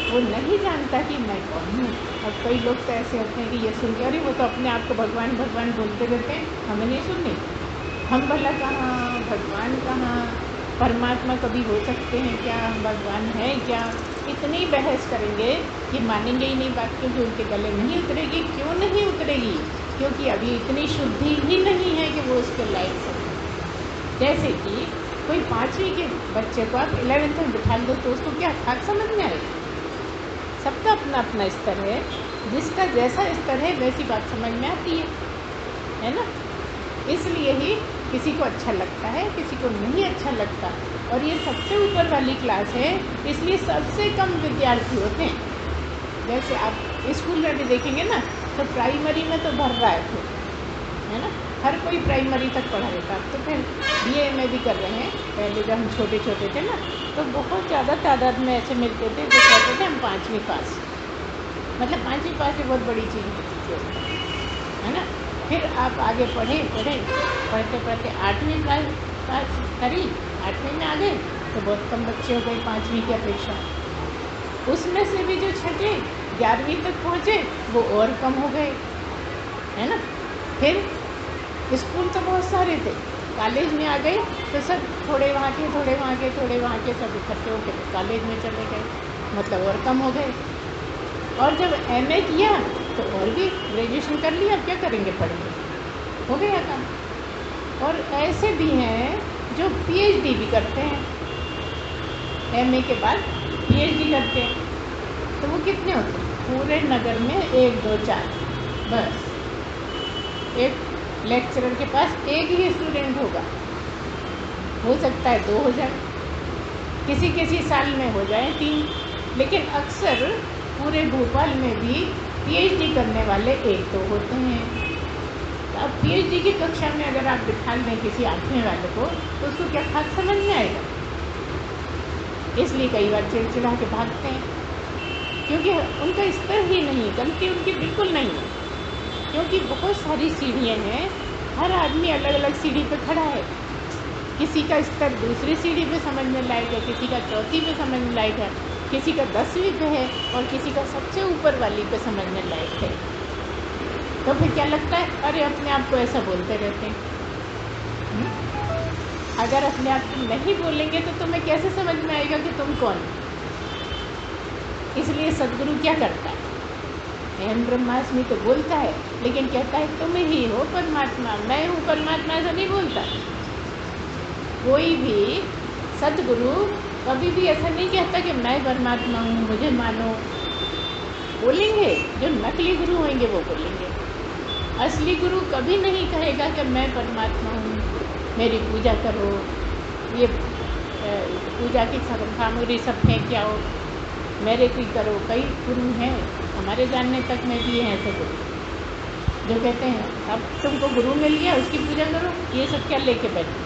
वो नहीं जानता कि मैं कौन हूँ। और कई लोग तो ऐसे होते हैं कि ये सुन के अरे वो तो अपने आप को भगवान भगवान बोलते रहते हैं, हमें नहीं सुननी। हम भला कहाँ, भगवान कहाँ, परमात्मा कभी हो सकते हैं क्या, भगवान है क्या। इतनी बहस करेंगे कि मानेंगे ही नहीं बात, क्योंकि उनके गले नहीं उतरेगी। क्यों नहीं उतरेगी? क्योंकि अभी इतनी शुद्धि ही नहीं है कि वो उसके लायक हो। जैसे कि कोई 5वीं के बच्चे को आप 11th में बिठा दो तो उसको क्या खाक समझ में आएगी। सबका अपना अपना स्तर है, जिसका जैसा स्तर है वैसी बात समझ में आती है ना। इसलिए ही किसी को अच्छा लगता है, किसी को नहीं अच्छा लगता। और ये सबसे ऊपर वाली क्लास है, इसलिए सबसे कम विद्यार्थी होते हैं। जैसे आप स्कूल में भी देखेंगे ना, तो प्राइमरी में तो भर रहा है ना, हर कोई प्राइमरी तक पढ़ा रहता। तो फिर BA में भी कर रहे हैं। पहले जब हम छोटे छोटे थे ना, तो बहुत ज़्यादा तादाद में ऐसे मिलते थे जो कहते थे हम 5वीं पास, मतलब 5वीं पास ये बहुत बड़ी चीज़ होती है ना। फिर आप आगे पढ़ते पढ़ते 8वीं पास करी, 8वीं में आ गए तो बहुत कम बच्चे हो गए 5वीं की अपेक्षा। उसमें से भी जो छठे 11वीं तक पहुँचे वो और कम हो गए। है ना। फिर स्कूल तो बहुत सारे थे, कॉलेज में आ गए तो सब थोड़े वहाँ के थोड़े वहाँ के थोड़े वहाँ के सब इकट्ठे होकर कॉलेज में चले गए, मतलब और कम हो गए। और जब एमए किया तो और भी, ग्रेजुएशन कर लिया, अब क्या करेंगे, पढ़ेंगे, हो गया काम। और ऐसे भी हैं जो पीएचडी भी करते हैं, एमए के बाद पीएचडी करते हैं, तो वो कितने होते हैं पूरे नगर में, 1 2 4, बस एक लेक्चरर के पास एक ही स्टूडेंट होगा, हो सकता है 2 हो जाए, किसी साल में हो जाए 3, लेकिन अक्सर पूरे भोपाल में भी पीएचडी करने वाले 1-2 होते हैं। तो अब पीएचडी की कक्षा में अगर आप बिठा लें किसी 8वें वाले को, तो उसको क्या खास समझ में आएगा। इसलिए कई बार चिड़चिड़ा के भागते हैं, क्योंकि उनका स्तर ही नहीं, गलती उनकी बिल्कुल नहीं है, क्योंकि बहुत सारी सीढ़ियाँ हैं, हर आदमी अलग अलग सीढ़ी पे खड़ा है। किसी का स्तर दूसरी सीढ़ी पे समझने लायक है, किसी का चौथी पे समझने लायक है, किसी का 10वीं पे है, और किसी का सबसे ऊपर वाली पे समझने लायक है। तो फिर क्या लगता है, अरे अपने आप को ऐसा बोलते रहते हैं। अगर अपने आप को नहीं बोलेंगे तो तुम्हें कैसे समझ में आएगा कि तुम कौन। इसलिए सद्गुरु क्या करता है, अहम ब्रह्मास्मि तो बोलता है, लेकिन कहता है तुम ही हो परमात्मा, मैं हूँ परमात्मा, ऐसा नहीं बोलता। कोई भी सद्गुरु कभी भी ऐसा नहीं कहता कि मैं परमात्मा हूँ, मुझे मानो। बोलेंगे, जो नकली गुरु होंगे वो बोलेंगे। असली गुरु कभी नहीं कहेगा कि मैं परमात्मा हूँ, मेरी पूजा करो, ये पूजा की सामग्री सब फेंक आओ, मेरे को करो। कई गुरु हैं, हमारे जानने तक में भी हैं ऐसे गुरु जो कहते हैं अब तुमको गुरु मिल गया, उसकी पूजा करो, ये सब क्या लेके बैठे।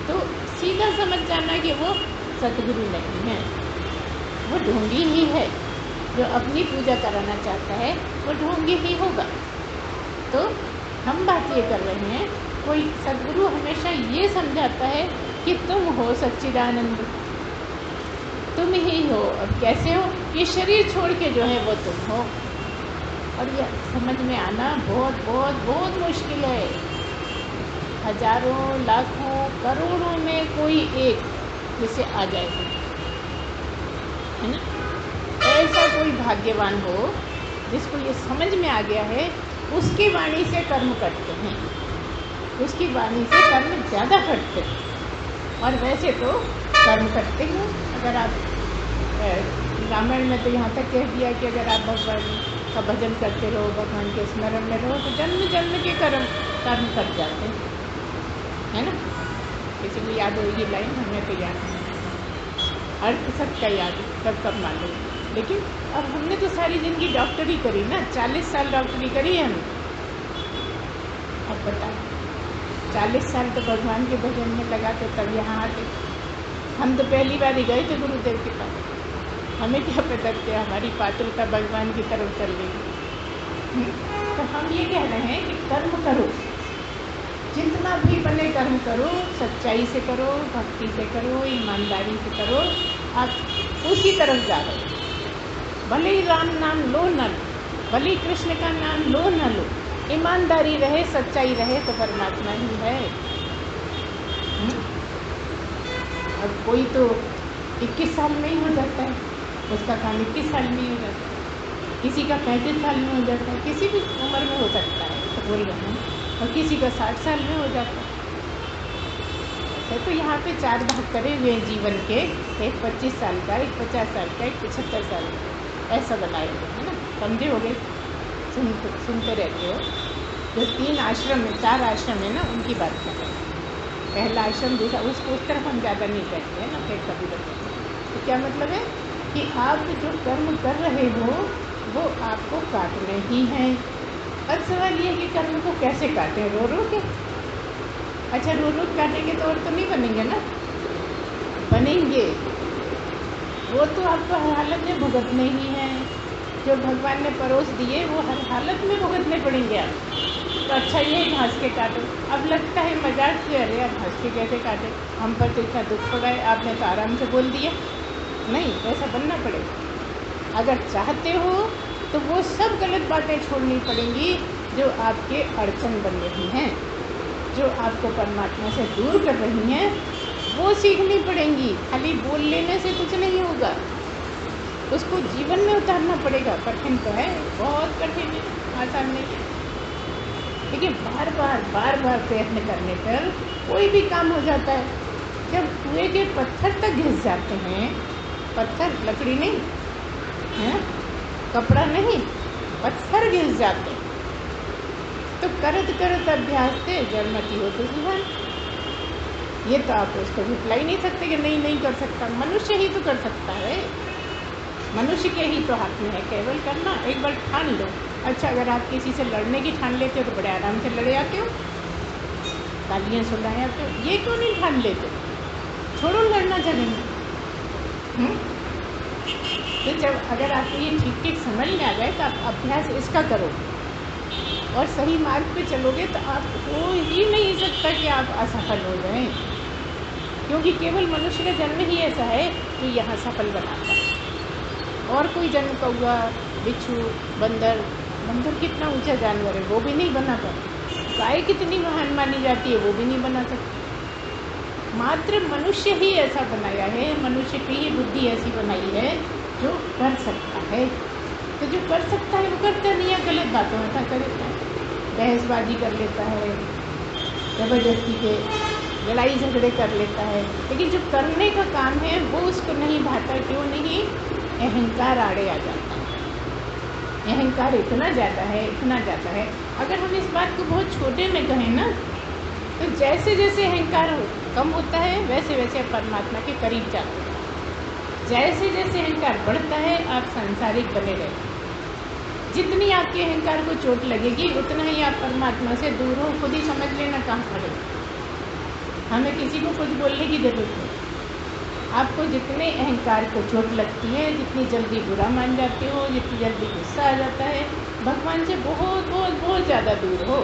तो सीधा समझ जाना कि वो सतगुरु नहीं है, वो ढोंगी ही है। जो अपनी पूजा कराना चाहता है वो ढोंगी ही होगा। तो हम बात ये कर रहे हैं, कोई सद्गुरु हमेशा ये समझाता है कि तुम हो सच्चिदानंद, तुम ही हो। अब कैसे हो, ये शरीर छोड़ के जो है वो तुम हो। और ये समझ में आना बहुत बहुत बहुत मुश्किल है। हजारों, लाखों, करोड़ों में कोई एक जिसे आ जाएगा, है ना। ऐसा कोई भाग्यवान हो जिसको ये समझ में आ गया है, उसकी वाणी से कर्म करते हैं, उसकी वाणी से कर्म ज़्यादा करते हैं। और वैसे तो कर्म करते हैं, अगर आप रामायण में तो यहाँ तक कह दिया कि अगर आप भगवान का भजन करते रहो, भगवान के स्मरण में रहो, तो जन्म जन्म के कर्म कर जाते हैं, है ना। किसी को याद होगी लाइन, हमें तो याद नहीं, अर्थ सबका याद है, सबका मालूम। लेकिन अब हमने तो सारी ज़िंदगी डॉक्टरी करी ना, 40 साल डॉक्टरी करी है हमने। अब बताओ, 40 साल तो भगवान के भजन में लगाते, तब यहाँ आते। हम तो पहली बार ही गए थे गुरुदेव के पास, हमें क्या पता कि हमारी पात्रता भगवान की तरफ चल रही। तो हम ये कह रहे हैं कि कर्म करो, जितना भी बने कर्म करो, सच्चाई से करो, भक्ति से करो, ईमानदारी से करो, आप उसी तरफ जा रहे हो। भले ही राम नाम लो न लो, भले ही कृष्ण का नाम लो न लो, ईमानदारी रहे, सच्चाई रहे तो परमात्मा ही है। अब कोई तो 21 साल में ही हो जाता है, उसका काम 21 साल में ही हो जाता है, किसी का 35 साल में हो जाता है, किसी भी उम्र में हो सकता है, तो बोल रहे हैं, और किसी का 60 साल में हो जाता है। ऐसे तो यहाँ पे 4 भाग करे हुए हैं जीवन के, एक 25 साल का, एक 50 साल का, एक 75 साल का, ऐसा बनाए हुए है ना। समझे हो गए, सुनते रहते हो। जो 3 आश्रम है, 4 आश्रम है ना, उनकी बात कर रहे हैं। पहला आश्रम, दूसरा, उसको उस तरफ हम ज़्यादा नहीं कहते हैं ना, फिर कभी बताते। तो क्या मतलब है कि आप जो कर्म कर रहे हो वो आपको काटने ही हैं। अब सवाल ये है कि कर्म को कैसे काटें, रो रो के। अच्छा, रो रो काटेंगे तो और तो नहीं बनेंगे ना, बनेंगे। वो तो आपको हर हालत में भुगतने ही हैं। जो भगवान ने परोस दिए वो हर हालत में भुगतने पड़ेंगे आप। तो अच्छा ये घास के काटो। अब लगता है मजाक से, अरे आप घास के कैसे काटे, हम पर तो इतना दुख पड़ा है, आपने तो आराम से बोल दिया। नहीं, ऐसा बनना पड़ेगा। अगर चाहते हो तो वो सब गलत बातें छोड़नी पड़ेंगी जो आपके अड़चन बन रही हैं, जो आपको परमात्मा से दूर कर रही हैं, वो सीखनी पड़ेंगी। खाली बोल लेने से कुछ नहीं होगा, उसको जीवन में उतारना पड़ेगा। कठिन तो है, बहुत कठिन है, आसान नहीं है, लेकिन बार बार प्रयत्न करने पर कोई भी काम हो जाता है। जब कुएं के पत्थर तक घिस जाते हैं, पत्थर लकड़ी नहीं है, कपड़ा नहीं, पत्थर घिस जाते हैं, तो करत अभ्यास से जड़मती हो तो सुधार। ये तो आप उसको झुटला ही नहीं सकते कि नहीं कर सकता। मनुष्य ही तो कर सकता है, मनुष्य के ही तो हाथ में है केवल करना। एक बार ठान लो। अच्छा, अगर आप किसी से लड़ने की ठान लेते हो तो बड़े आराम से लड़े आते हो, तालियां सुनाए आते हो। ये क्यों नहीं ठान लेते? छोड़ो लड़ना झगड़ना। तो जब अगर आपको ये ठीक समझ में आ जाए तो आप अभ्यास इसका करो और सही मार्ग पे चलोगे तो आप हो ही नहीं सकता कि आप असफल हो जाएं, क्योंकि केवल मनुष्य का जन्म ही ऐसा है जो यहाँ सफल बनाता है। और कोई जन्म कौआ, बिच्छू, बंदर कितना ऊंचा जानवर है, वो भी नहीं बना पाता। गाय कितनी महान मानी जाती है, वो भी नहीं बना सकती। मात्र मनुष्य ही ऐसा बनाया है, मनुष्य की ही बुद्धि ऐसी बनाई है जो कर सकता है। तो जो कर सकता है वो करता नहीं है, गलत बातों में फंसा रहता है, बहसबाजी कर लेता है, ज़बरदस्ती के लड़ाई झगड़े कर लेता है। लेकिन जो करने का काम है वो उसको नहीं भाता। क्यों नहीं? अहंकार आड़े आ जाता है। अहंकार इतना ज़्यादा है। अगर हम इस बात को बहुत छोटे में कहें ना, तो जैसे जैसे अहंकार कम होता है वैसे वैसे आप परमात्मा के करीब जाते हैं। जैसे जैसे अहंकार बढ़ता है आप सांसारिक बने रहते हैं। जितनी आपके अहंकार को चोट लगेगी उतना ही आप परमात्मा से दूर हो। खुद ही समझ लेना कहाँ खड़े। हमें किसी को कुछ बोलने की जरूरत नहीं। आपको जितने अहंकार को चोट लगती है, जितनी जल्दी बुरा मान जाते हो, जितनी जल्दी गुस्सा आ जाता है, भगवान से बहुत बहुत बहुत ज़्यादा दूर हो।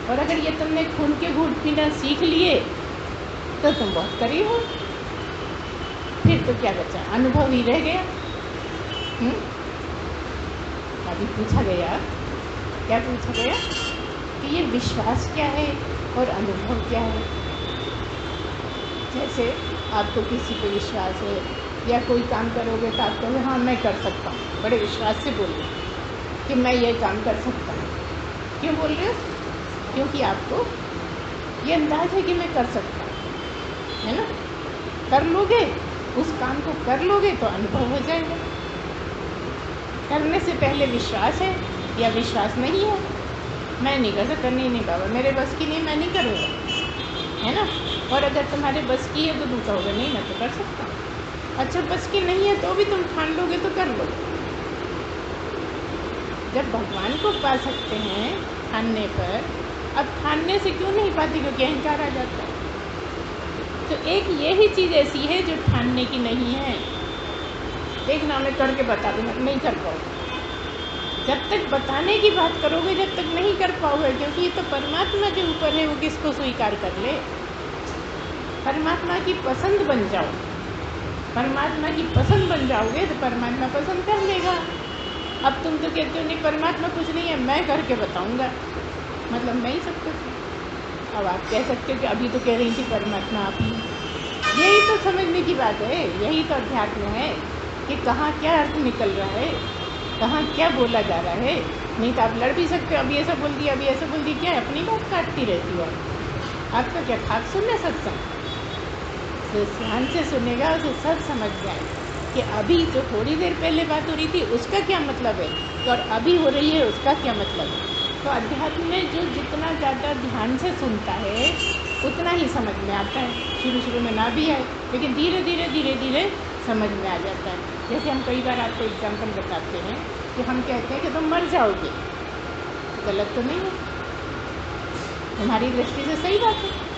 और अगर ये तुमने खून के घूंट पीना सीख लिए तो तुम बहुत करीब हो। फिर तो क्या बचा? अनुभव ही रह गया। अभी पूछा गया, क्या पूछा गया कि ये विश्वास क्या है और अनुभव क्या है। जैसे आपको किसी पे विश्वास है या कोई काम करोगे तो आप कहोगे हाँ मैं कर सकता हूँ, बड़े विश्वास से बोल रहे कि मैं ये काम कर सकता हूँ। क्यों बोल रहे हो? क्योंकि आपको ये अंदाज है कि मैं कर सकता हूँ, है ना। कर लोगे, उस काम को कर लोगे तो अनुभव हो जाएगा। करने से पहले विश्वास है या विश्वास नहीं है, मैं नहीं कर सकता, नहीं बाबा मेरे बस की नहीं, मैं नहीं करूँगा, है ना। और अगर तुम्हारे बस की है तो तुम कहोगे नहीं मैं तो कर सकता हूँ। अच्छा, बस की नहीं है तो भी तुम ठान लोगे तो कर लोगे। जब भगवान को पा सकते हैं ठानने पर, अब ठानने से क्यों नहीं पाते? क्योंकि अहंकार आ जाता है। तो एक यही चीज़ ऐसी है जो ठानने की नहीं है। देखना मैं करके बता दूँगा, नहीं कर पाओगे। जब तक बताने की बात करोगे जब तक नहीं कर पाओगे, क्योंकि ये तो परमात्मा के ऊपर है वो किसको स्वीकार कर ले। परमात्मा की पसंद बन जाओ, परमात्मा की पसंद बन जाओगे तो परमात्मा पसंद कर लेगा। अब तुम तो कहते हो नहीं परमात्मा कुछ नहीं है, मैं करके बताऊंगा, मतलब मैं ही सब कुछ। अब आप कह सकते हो कि अभी तो कह रही थी परमात्मा आप ही। यही तो समझने की बात है, यही तो अध्यात्म है कि कहाँ क्या अर्थ निकल रहा है, कहाँ क्या बोला जा रहा है। नहीं तो आप लड़ भी सकते हो, अभी ऐसा बोल दिया, अभी ऐसा बोल दिया, क्या अपनी बात काटती रहती हो। आपका क्या खाक सुनने सत्संग, तो ध्यान से सुनेगा, उसे सब समझ जाए कि अभी जो थोड़ी देर पहले बात हो रही थी उसका क्या मतलब है और अभी हो रही है उसका क्या मतलब है। तो अध्यात्म में जो जितना ज़्यादा ध्यान से सुनता है उतना ही समझ में आता है। शुरू में ना भी आए, लेकिन धीरे धीरे समझ में आ जाता है। जैसे हम कई बार आपको एग्जाम्पल बताते हैं कि हम कहते हैं कि तुम मर जाओगे, गलत तो नहीं है, तुम्हारी दृष्टि से सही बात है।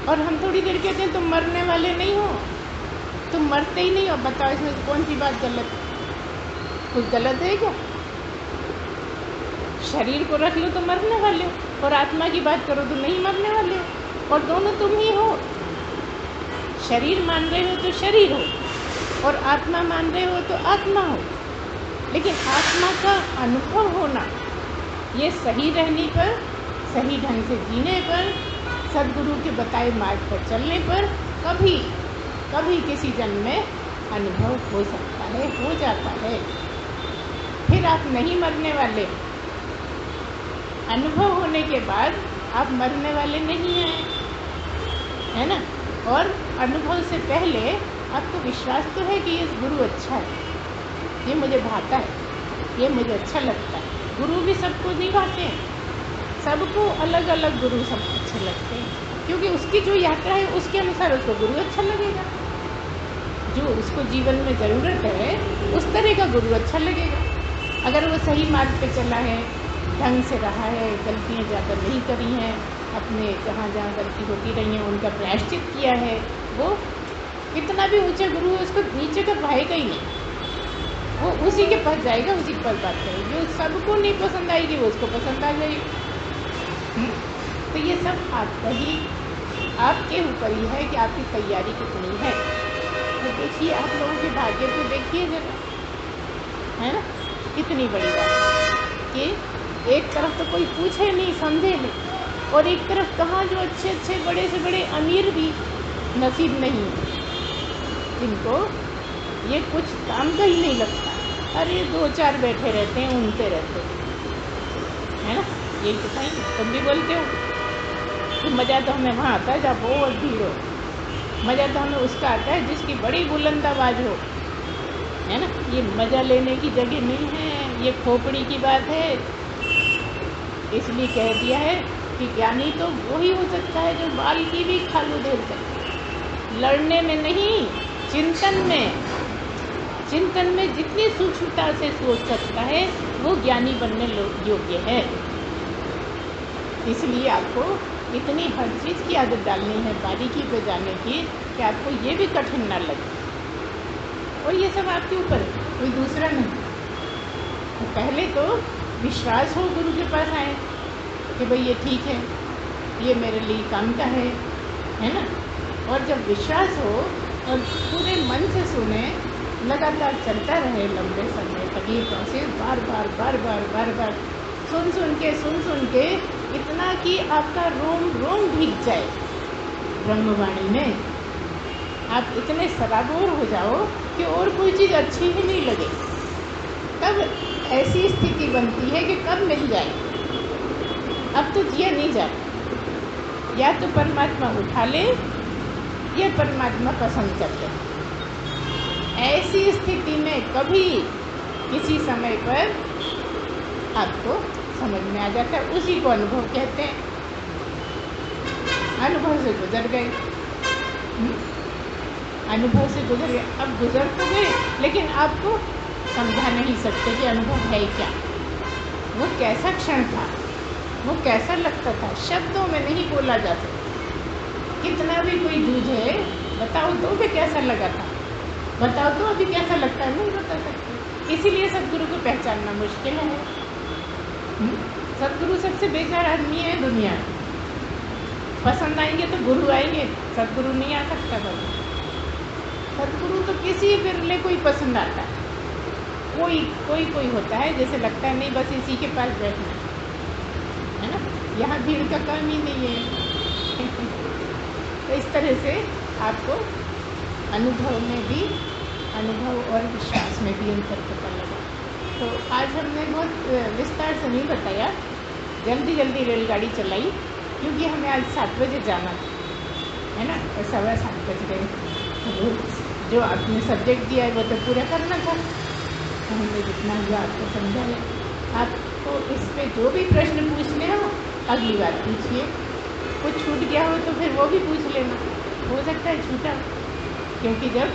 और हम थोड़ी देर कहते हैं तुम मरने वाले नहीं हो, तुम मरते ही नहीं हो। बताओ इसमें कौन सी बात गलत है? कुछ गलत है क्या? शरीर को रख लो तो मरने वाले हो, और आत्मा की बात करो तो नहीं मरने वाले हो, और दोनों तुम ही हो। शरीर मान रहे हो तो शरीर हो, और आत्मा मान रहे हो तो आत्मा हो। लेकिन आत्मा का अनुभव होना ये सही रहने पर, सही ढंग से जीने पर, सद्गुरु के बताए मार्ग पर चलने पर कभी कभी किसी जन्म में अनुभव हो सकता है, हो जाता है। फिर आप नहीं मरने वाले। अनुभव होने के बाद आप मरने वाले नहीं हैं, है ना। और अनुभव से पहले आपको विश्वास तो है कि ये गुरु अच्छा है, ये मुझे भाता है, ये मुझे अच्छा लगता है। गुरु भी सबको नहीं भाते हैं, सबको अलग अलग गुरु सब अच्छे लगते हैं, क्योंकि उसकी जो यात्रा है उसके अनुसार उसको गुरु अच्छा लगेगा। जो उसको जीवन में ज़रूरत है उस तरह का गुरु अच्छा लगेगा। अगर वो सही मार्ग पे चला है, ढंग से रहा है, गलतियाँ ज़्यादा नहीं करी हैं, अपने जहाँ जहाँ गलती होती रही है उनका प्रायश्चित किया है, वो कितना भी ऊंचा गुरु है उसको नीचे का भाएगा ही नहीं। वो उसी के पास जाएगा, उसी के पास बात करेगा। जो सबको नहीं पसंद आएगी वो उसको पसंद आ जाएगी। तो ये सब आपका ही, आपके ऊपर ही है कि आपकी तैयारी कितनी है। तो देखिए आप लोगों के भाग्य को देखिए जरा, है ना, कितनी बड़ी बात कि एक तरफ तो कोई पूछे नहीं, समझे नहीं, और एक तरफ कहाँ जो अच्छे अच्छे बड़े से बड़े अमीर भी नसीब नहीं है, जिनको ये कुछ काम का ही नहीं लगता। अरे 2-4 बैठे रहते हैं, उनते रहते है ना। यही तो सही, तुम भी बोलते हो कि मज़ा तो हमें वहाँ आता है जहाँ बहुत भीड़ हो, मज़ा तो हमें उसका आता है जिसकी बड़ी बुलंद आवाज़ हो, है ना। ये मज़ा लेने की जगह नहीं है, ये खोपड़ी की बात है। इसलिए कह दिया है कि ज्ञानी तो वही हो सकता है जो बाल की भी खालू दे सकता, लड़ने में नहीं, चिंतन में। चिंतन में जितनी सूक्ष्मता से सोच सकता है वो ज्ञानी बनने योग्य है। इसलिए आपको इतनी हर चीज़ की आदत डालनी है, बारीकी पे जाने की, कि आपको ये भी कठिन ना लगे। और ये सब आपके ऊपर है, कोई दूसरा नहीं। तो पहले तो विश्वास हो गुरु के पास आए कि भाई ये ठीक है, ये मेरे लिए काम का है ना। और जब विश्वास हो और पूरे मन से सुने, लगातार चलता रहे लंबे समय तक, ये प्रोसेस बार बार सुन के इतना कि आपका रोम रोम भीग जाए ब्रह्मवाणी में। आप इतने सराबोर हो जाओ कि और कोई चीज़ अच्छी ही नहीं लगे। तब ऐसी स्थिति बनती है कि कब मिल जाए, अब तो जिया नहीं जाता। या तो परमात्मा उठा ले या परमात्मा पसंद कर ले। ऐसी स्थिति में कभी किसी समय पर आपको समझ में आ जाता है, उसी को अनुभव कहते हैं। अनुभव से गुजर गए, अनुभव से गुजर गए। अब गुजर तो गए, लेकिन आपको समझा नहीं सकते कि अनुभव है क्या, वो कैसा क्षण था, वो कैसा लगता था, शब्दों में नहीं बोला जा सकता। कितना भी कोई जूझे, बताओ तो भी कैसा लगा था, बताओ तो अभी कैसा लगता है, नहीं बता सकते। इसीलिए सद्गुरु को पहचानना मुश्किल है। सद्गुरु सबसे बेकार आदमी है दुनिया में। पसंद आएंगे तो गुरु आएंगे, सद्गुरु नहीं आ सकता। सद्गुरु तो किसी बिरले को ही पसंद आता है। कोई होता है जैसे लगता है नहीं बस इसी के पास बैठना है ना, यहाँ भीड़ का काम ही नहीं है। तो इस तरह से आपको अनुभव में भी, अनुभव और विश्वास में भी अंतर पता लगा। तो आज हमने बहुत विस्तार से नहीं बताया, जल्दी रेलगाड़ी चलाई, क्योंकि हमें आज 7 बजे जाना है ना, और 7:15 बज गए। जो आपने सब्जेक्ट दिया है वो तो पूरा करना था, तो हमने जितना हुआ आपको समझाया। आपको इस पे जो भी प्रश्न पूछने हो अगली बार पूछिए, कुछ छूट गया हो तो फिर वो भी पूछ लेना, हो सकता है छूटा, क्योंकि जब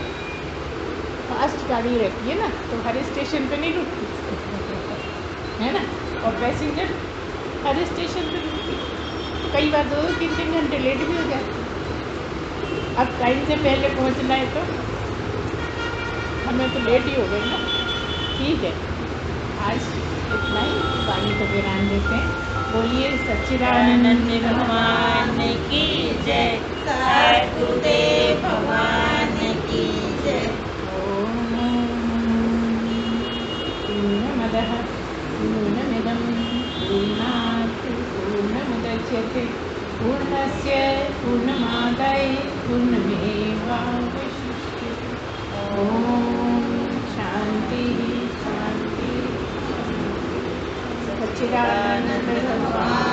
फास्ट गाड़ी रहती है ना तो हर स्टेशन पे नहीं रुकती है ना, और पैसेंजर हर स्टेशन पे रुकती, तो कई बार 2-3 घंटे लेट भी हो जाते। अब टाइम से पहले पहुंचना है तो हमें तो लेट ही हो गई ना। ठीक है, आज इतना ही, वाणी को विराम देते हैं। बोलिए सच्चिदानंद भगवान की जय, सद्गुरुदेव भगवान की जय। पूर्णमदः पूर्णमिदं पूर्णस्य पूर्णमादाय पूर्णमेवावशिष्यते। ओम शांति शांति। सच्चिदानंद भगवान